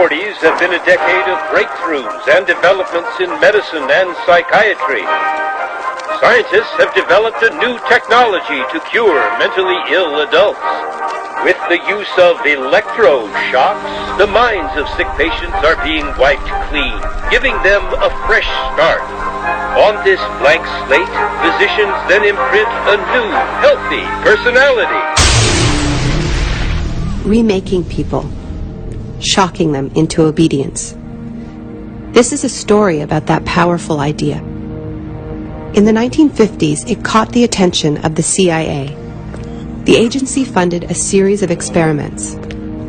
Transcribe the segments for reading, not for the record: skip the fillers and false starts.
1940s have been a decade of breakthroughs and developments in medicine and psychiatry. Scientists have developed a new technology to cure mentally ill adults. With the use of electroshocks, the minds of sick patients are being wiped clean, giving them a fresh start. On this blank slate, physicians then imprint a new, healthy personality. Remaking people, shocking them into obedience. This is a story about that powerful idea. In the 1950s, it caught the attention of the CIA. The agency funded a series of experiments.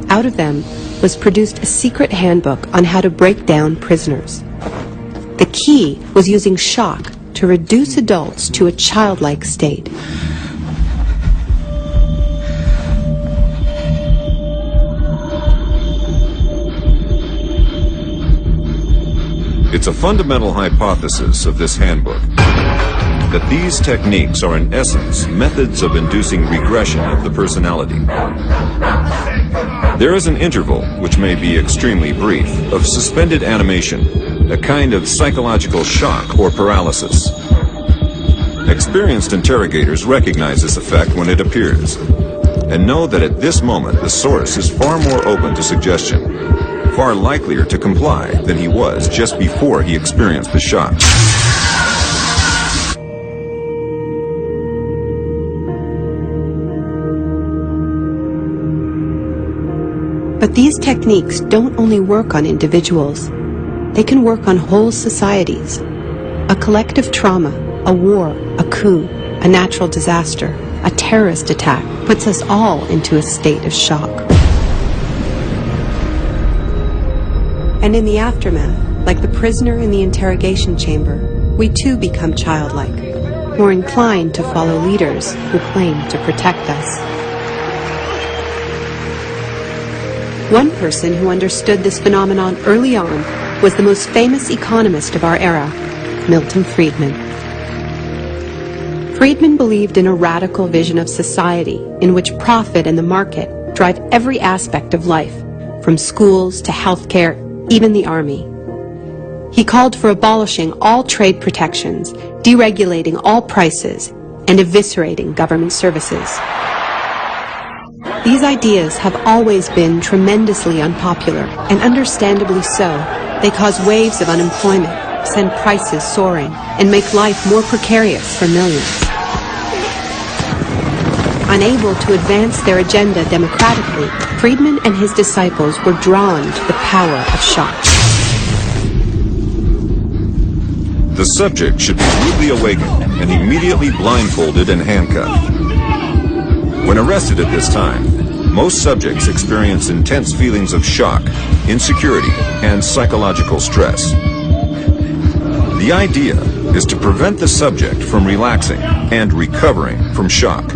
Out of them was produced a secret handbook on how to break down prisoners. The key was using shock to reduce adults to a childlike state. It's a fundamental hypothesis of this handbook that these techniques are in essence methods of inducing regression of the personality. There is an interval, which may be extremely brief, of suspended animation, a kind of psychological shock or paralysis. Experienced interrogators recognize this effect when it appears, and know that at this moment the source is far more open to suggestion, far likelier to comply than he was just before he experienced the shock. But these techniques don't only work on individuals. They can work on whole societies. A collective trauma, a war, a coup, a natural disaster, a terrorist attack puts us all into a state of shock. And in the aftermath, like the prisoner in the interrogation chamber, we too become childlike, more inclined to follow leaders who claim to protect us. One person who understood this phenomenon early on was the most famous economist of our era, Milton Friedman. Friedman believed in a radical vision of society in which profit and the market drive every aspect of life, from schools to healthcare, even the army. He called for abolishing all trade protections, deregulating all prices, and eviscerating government services. These ideas have always been tremendously unpopular, and understandably so. They cause waves of unemployment, send prices soaring, and make life more precarious for millions. Unable to advance their agenda democratically, Friedman and his disciples were drawn to the power of shock. The subject should be rudely awakened and immediately blindfolded and handcuffed. When arrested at this time, most subjects experience intense feelings of shock, insecurity, and psychological stress. The idea is to prevent the subject from relaxing and recovering from shock.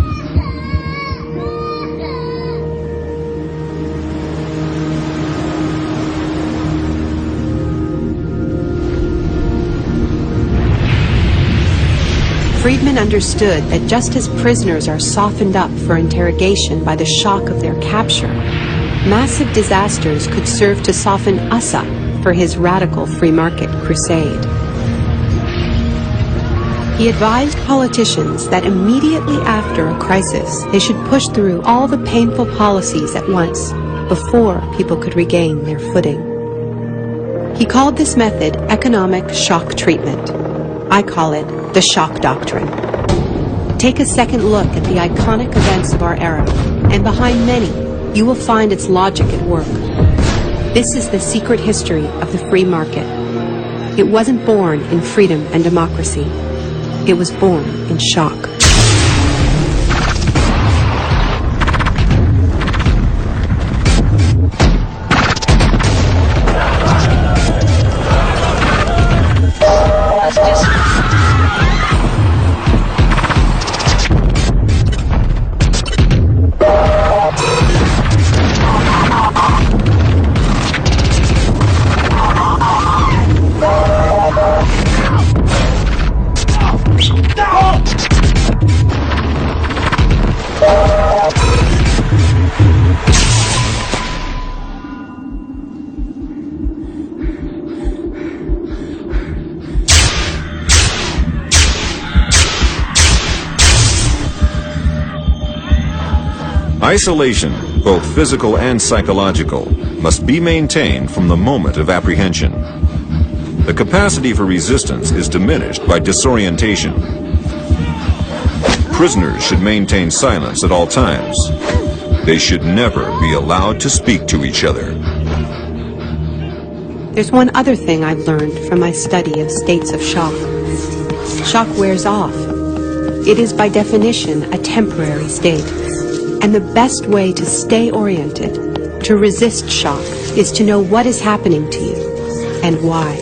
Friedman understood that just as prisoners are softened up for interrogation by the shock of their capture, massive disasters could serve to soften us up for his radical free market crusade. He advised politicians that immediately after a crisis, they should push through all the painful policies at once before people could regain their footing. He called this method economic shock treatment. I call it the shock doctrine. Take a second look at the iconic events of our era, and behind many, you will find its logic at work. This is the secret history of the free market. It wasn't born in freedom and democracy. It was born in shock. Isolation, both physical and psychological, must be maintained from the moment of apprehension. The capacity for resistance is diminished by disorientation. Prisoners should maintain silence at all times. They should never be allowed to speak to each other. There's one other thing I've learned from my study of states of shock. Shock wears off. It is by definition a temporary state. And the best way to stay oriented, to resist shock, is to know what is happening to you and why.